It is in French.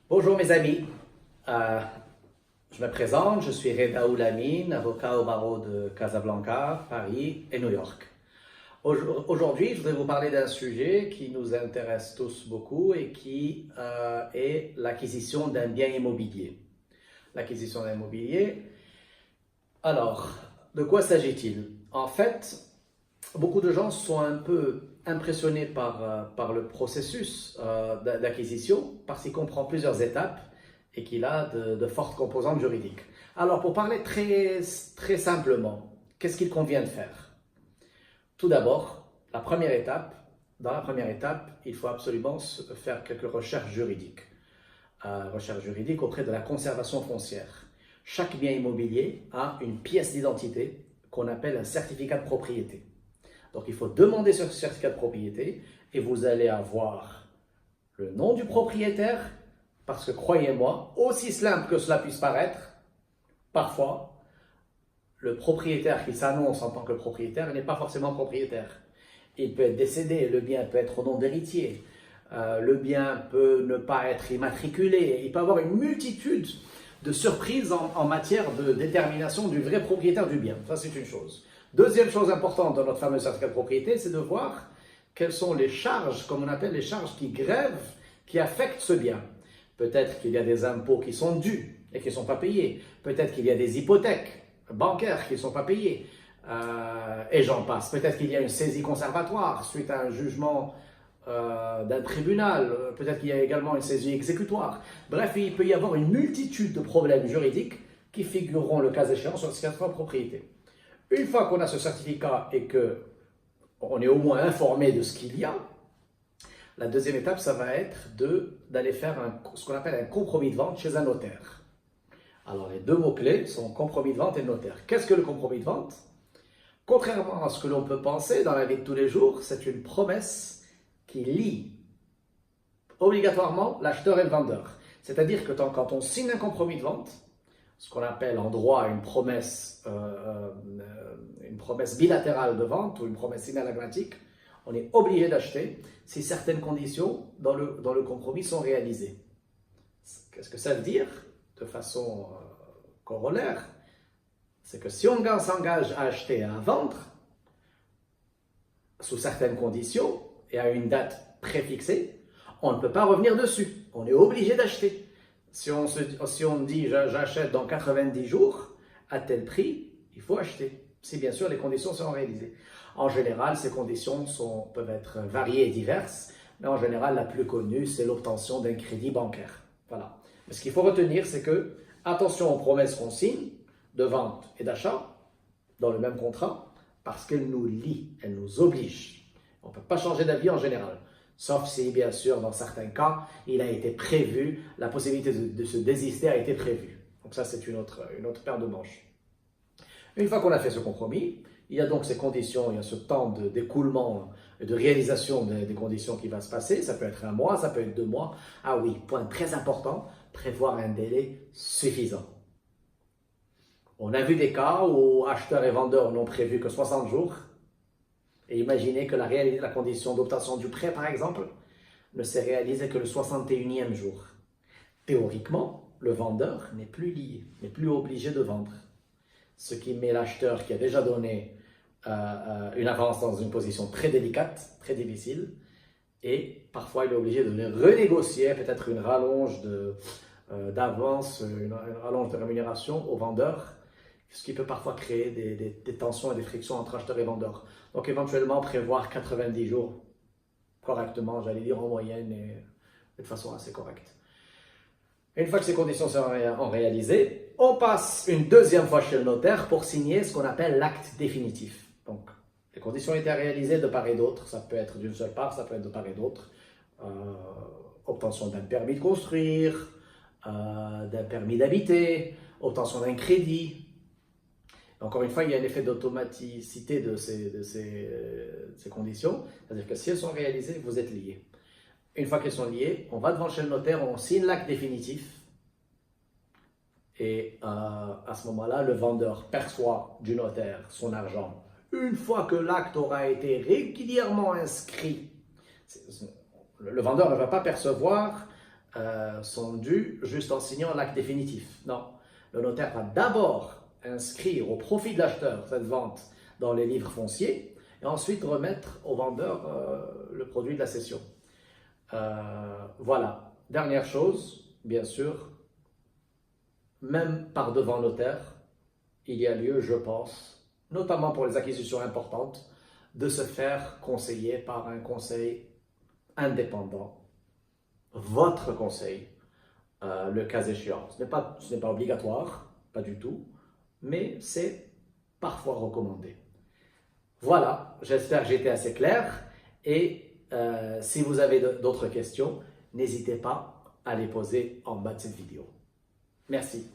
Bonjour mes amis. Euh, je me présente, je suis Reda Oulamine, avocat au barreau de Casablanca, Paris et New York. Aujourd'hui, je voudrais vous parler d'un sujet qui nous intéresse tous beaucoup et qui est l'acquisition d'un bien immobilier. L'acquisition d'un immobilier. Alors, de quoi s'agit-il? En fait, beaucoup de gens sont un peu impressionnés par le processus d'acquisition parce qu'il comprend plusieurs étapes et qu'il a de fortes composantes juridiques. Alors, pour parler très simplement, qu'est-ce qu'il convient de faire? Tout d'abord, dans la première étape, il faut absolument faire quelques recherches juridiques. Recherches juridiques auprès de la conservation foncière. Chaque bien immobilier a une pièce d'identité qu'on appelle un certificat de propriété. Donc il faut demander ce certificat de propriété et vous allez avoir le nom du propriétaire, parce que croyez-moi, aussi simple que cela puisse paraître, parfois, le propriétaire qui s'annonce en tant que propriétaire n'est pas forcément propriétaire. Il peut être décédé, le bien peut être au nom d'héritier, le bien peut ne pas être immatriculé, il peut y avoir une multitude de surprises en matière de détermination du vrai propriétaire du bien. Ça, c'est une chose. Deuxième chose importante dans notre fameux certificat de propriété, c'est de voir quelles sont les charges, comme on appelle les charges qui grèvent, qui affectent ce bien. Peut-être qu'il y a des impôts qui sont dus et qui ne sont pas payés. Peut-être qu'il y a des hypothèques bancaires qui ne sont pas payées. Et j'en passe. Peut-être qu'il y a une saisie conservatoire suite à un jugement d'un tribunal. Peut-être qu'il y a également une saisie exécutoire. Bref, il peut y avoir une multitude de problèmes juridiques qui figureront le cas échéant sur le certificat de propriété. Une fois qu'on a ce certificat et qu'on est au moins informé de ce qu'il y a, la deuxième étape, ça va être d'aller faire ce qu'on appelle un compromis de vente chez un notaire. Alors, les deux mots-clés sont compromis de vente et notaire. Qu'est-ce que le compromis de vente? Contrairement à ce que l'on peut penser dans la vie de tous les jours, c'est une promesse qui lie obligatoirement l'acheteur et le vendeur. C'est-à-dire que quand on signe un compromis de vente, ce qu'on appelle en droit une promesse bilatérale de vente ou une promesse synalagmatique, on est obligé d'acheter si certaines conditions dans le compromis sont réalisées. Qu'est-ce que ça veut dire de façon corollaire? C'est que si on s'engage à acheter et à vendre, sous certaines conditions et à une date préfixée, on ne peut pas revenir dessus. On est obligé d'acheter. Si on dit j'achète dans 90 jours, à tel prix, il faut acheter. Si bien sûr les conditions sont réalisées. En général, ces conditions peuvent être variées et diverses, mais en général, la plus connue, c'est l'obtention d'un crédit bancaire. Voilà. Mais ce qu'il faut retenir, c'est que, attention aux promesses qu'on signe, de vente et d'achat, dans le même contrat, parce qu'elles nous lient, elles nous obligent. On ne peut pas changer d'avis en général. Sauf si, bien sûr, dans certains cas, il a été prévu, la possibilité de se désister a été prévue. Donc ça, c'est une autre paire de manches. Une fois qu'on a fait ce compromis, il y a donc ces conditions, il y a ce temps d'écoulement, de réalisation des conditions qui va se passer. Ça peut être 1 mois, ça peut être 2 mois. Ah oui, point très important, prévoir un délai suffisant. On a vu des cas où acheteurs et vendeurs n'ont prévu que 60 jours. Et imaginez que la condition d'obtention du prêt, par exemple, ne s'est réalisée que le 61e jour. Théoriquement, le vendeur n'est plus lié, n'est plus obligé de vendre. Ce qui met l'acheteur qui a déjà donné une avance dans une position très délicate, très difficile, et parfois il est obligé de renégocier peut-être une rallonge d'avance, une rallonge de rémunération au vendeur, ce qui peut parfois créer des tensions et des frictions entre acheteurs et vendeurs. Donc éventuellement prévoir 90 jours correctement, j'allais dire en moyenne et de façon assez correcte. Une fois que ces conditions sont réalisées, on passe une deuxième fois chez le notaire pour signer ce qu'on appelle l'acte définitif. Donc les conditions ont été réalisées de part et d'autre, ça peut être d'une seule part, ça peut être de part et d'autre. Obtention d'un permis de construire, d'un permis d'habiter, obtention d'un crédit. Encore une fois, il y a l'effet d'automaticité de ces conditions, c'est-à-dire que si elles sont réalisées, vous êtes liés. Une fois qu'elles sont liées, on va devant chez le notaire, on signe l'acte définitif, et à ce moment-là, le vendeur perçoit du notaire son argent. Une fois que l'acte aura été régulièrement inscrit, le vendeur ne va pas percevoir sont dus juste en signant l'acte définitif. Non, le notaire va d'abord inscrire au profit de l'acheteur cette vente dans les livres fonciers et ensuite remettre au vendeur le produit de la cession. Voilà. Dernière chose, bien sûr, même par devant notaire, il y a lieu, je pense, notamment pour les acquisitions importantes, de se faire conseiller par un conseil indépendant, votre conseil, le cas échéant. Ce n'est pas obligatoire, pas du tout, mais c'est parfois recommandé. Voilà, j'espère que j'ai été assez clair et si vous avez d'autres questions, n'hésitez pas à les poser en bas de cette vidéo. Merci.